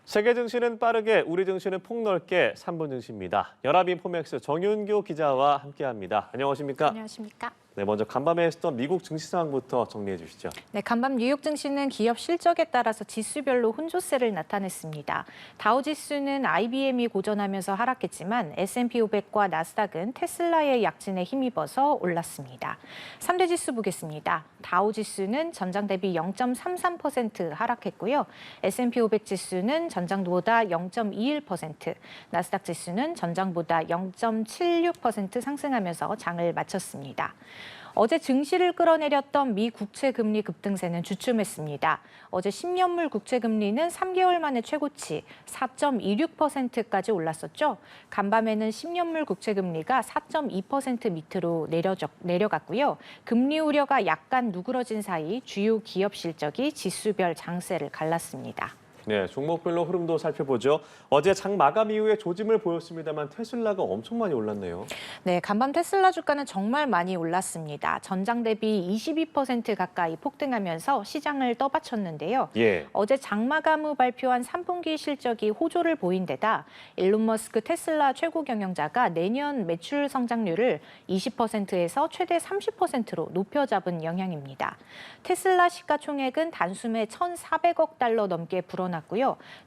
세계 증시는 빠르게, 우리 증시는 폭넓게 3분 증시입니다. 연합인포맥스 정윤교 기자와 함께합니다. 안녕하십니까? 안녕하십니까? 네, 먼저 간밤에 했었던 미국 증시 상황부터 정리해 주시죠. 네, 간밤 뉴욕 증시는 기업 실적에 따라서 지수별로 혼조세를 나타냈습니다. 다우 지수는 IBM이 고전하면서 하락했지만 S&P 500과 나스닥은 테슬라의 약진에 힘입어서 올랐습니다. 3대 지수 보겠습니다. 다우 지수는 전장 대비 0.33% 하락했고요. S&P 500 지수는 전장보다 0.21%, 나스닥 지수는 전장보다 0.76% 상승하면서 장을 마쳤습니다. 어제 증시를 끌어내렸던 미 국채 금리 급등세는 주춤했습니다. 어제 10년물 국채 금리는 3개월 만에 최고치 4.26%까지 올랐었죠. 간밤에는 10년물 국채 금리가 4.2% 밑으로 내려갔고요. 금리 우려가 약간 누그러진 사이 주요 기업 실적이 지수별 장세를 갈랐습니다. 네, 종목별로 흐름도 살펴보죠. 어제 장 마감 이후에 조짐을 보였습니다만 테슬라가 엄청 많이 올랐네요. 네, 간밤 테슬라 주가는 정말 많이 올랐습니다. 전장 대비 22% 가까이 폭등하면서 시장을 떠받쳤는데요. 어제 장마감 후 발표한 3분기 실적이 호조를 보인 데다 일론 머스크 테슬라 최고 경영자가 내년 매출 성장률을 20%에서 최대 30%로 높여 잡은 영향입니다. 테슬라 시가총액은 단숨에 1,400억 달러 넘게 불어났고요.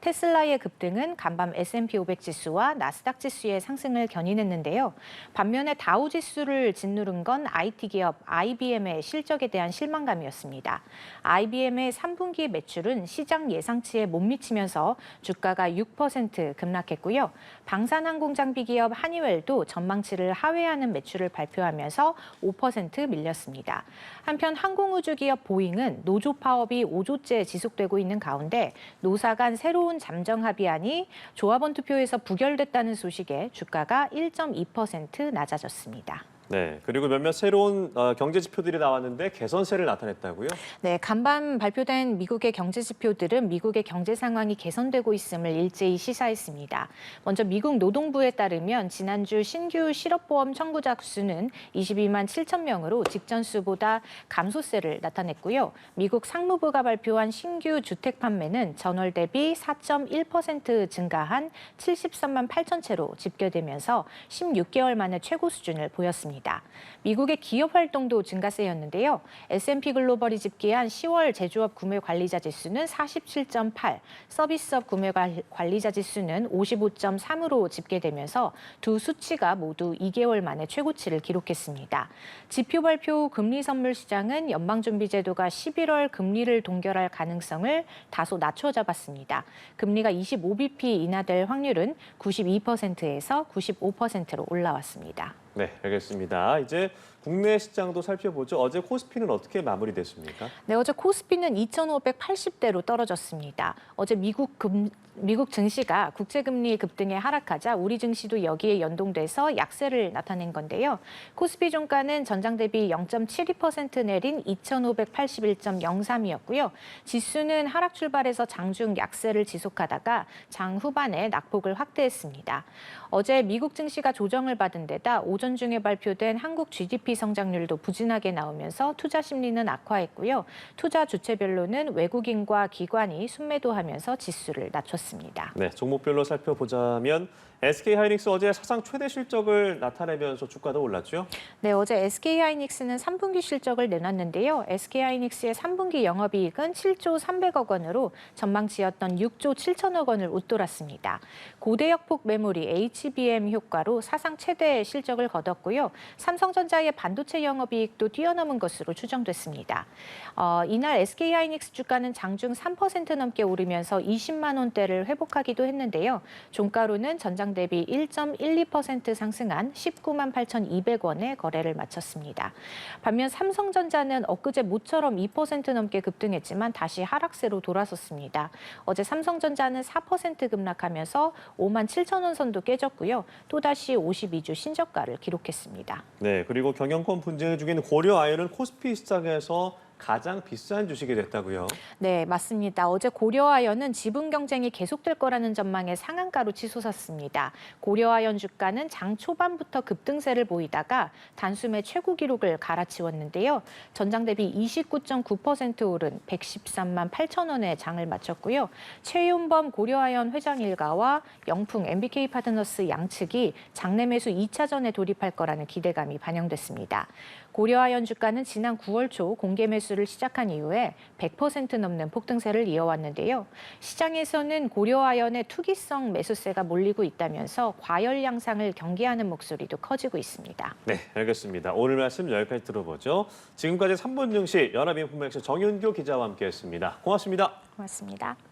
테슬라의 급등은 간밤 S&P 500 지수와 나스닥 지수의 상승을 견인했는데요. 반면에 다우 지수를 짓누른 건 IT 기업 IBM의 실적에 대한 실망감이었습니다. IBM의 3분기 매출은 시장 예상치에 못 미치면서 주가가 6% 급락했고요. 방산항공 장비 기업 하니웰도 전망치를 하회하는 매출을 발표하면서 5% 밀렸습니다. 한편 항공우주 기업 보잉은 노조 파업이 5조째 지속되고 있는 가운데 노사 간 새로운 잠정 합의안이 조합원 투표에서 부결됐다는 소식에 주가가 1.2% 낮아졌습니다. 네, 그리고 몇몇 새로운 경제 지표들이 나왔는데 개선세를 나타냈다고요? 네, 간밤 발표된 미국의 경제 지표들은 미국의 경제 상황이 개선되고 있음을 일제히 시사했습니다. 먼저 미국 노동부에 따르면 지난주 신규 실업보험 청구자 수는 22만 7천 명으로 직전 수보다 감소세를 나타냈고요. 미국 상무부가 발표한 신규 주택 판매는 전월 대비 4.1% 증가한 73만 8천 채로 집계되면서 16개월 만에 최고 수준을 보였습니다. 미국의 기업 활동도 증가세였는데요. S&P 글로벌이 집계한 10월 제조업 구매 관리자 지수는 47.8, 서비스업 구매 관리자 지수는 55.3으로 집계되면서 두 수치가 모두 2개월 만에 최고치를 기록했습니다. 지표 발표 후 금리 선물 시장은 연방준비제도가 11월 금리를 동결할 가능성을 다소 낮춰 잡았습니다. 금리가 25bp 인하될 확률은 92%에서 95%로 올라왔습니다. 네, 알겠습니다. 이제 국내 시장도 살펴보죠. 어제 코스피는 어떻게 마무리됐습니까? 네, 어제 코스피는 2,580대로 떨어졌습니다. 어제 미국 증시가 국채금리 급등에 하락하자 우리 증시도 여기에 연동돼서 약세를 나타낸 건데요. 코스피 종가는 전장 대비 0.72% 내린 2,581.03이었고요. 지수는 하락 출발해서 장중 약세를 지속하다가 장 후반에 낙폭을 확대했습니다. 어제 미국 증시가 조정을 받은 데다 오전 중에 발표된 한국 GDP 성장률도 부진하게 나오면서 투자 심리는 악화했고요. 투자 주체별로는 외국인과 기관이 순매도하면서 지수를 낮췄습니다. 네, 종목별로 살펴보자면 SK하이닉스 어제 사상 최대 실적을 나타내면서 주가도 올랐죠? 네, 어제 SK하이닉스는 3분기 실적을 내놨는데요. SK하이닉스의 3분기 영업이익은 7조 300억 원으로 전망치였던 6조 7천억 원을 웃돌았습니다. 고대역폭 메모리 HBM 효과로 사상 최대 실적을 거뒀고요. 삼성전자의 반도체 영업이익도 뛰어넘은 것으로 추정됐습니다. 이날 SK하이닉스 주가는 장중 3% 넘게 오르면서 20만 원대를 회복하기도 했는데요. 종가로는 전장 대비 1.12% 상승한 19만 8,200원에 거래를 마쳤습니다. 반면 삼성전자는 엊그제 모처럼 2% 넘게 급등했지만 다시 하락세로 돌아섰습니다. 어제 삼성전자는 4% 급락하면서 5만 7천 원 선도 깨졌고요. 또다시 52주 신저가를 기록했습니다. 네, 그리고 경영권 분쟁 중인 고려아연은 코스피 시장에서 가장 비싼 주식이 됐다고요? 네, 맞습니다. 어제 고려아연은 지분 경쟁이 계속될 거라는 전망에 상한가로 치솟았습니다. 고려아연 주가는 장 초반부터 급등세를 보이다가 단숨에 최고 기록을 갈아치웠는데요. 전장 대비 29.9% 오른 113만 8천 원에 장을 마쳤고요. 최윤범 고려아연 회장 일가와 영풍 MBK 파트너스 양측이 장내 매수 2차전에 돌입할 거라는 기대감이 반영됐습니다. 고려아연 주가는 지난 9월 초 공개 매수를 시작한 이후에 100% 넘는 폭등세를 이어왔는데요. 시장에서는 고려아연의 투기성 매수세가 몰리고 있다면서 과열 양상을 경계하는 목소리도 커지고 있습니다. 네, 알겠습니다. 오늘 말씀 여기까지 들어보죠. 지금까지 3분 증시 연합인포맥스 정윤교 기자와 함께했습니다. 고맙습니다. 고맙습니다.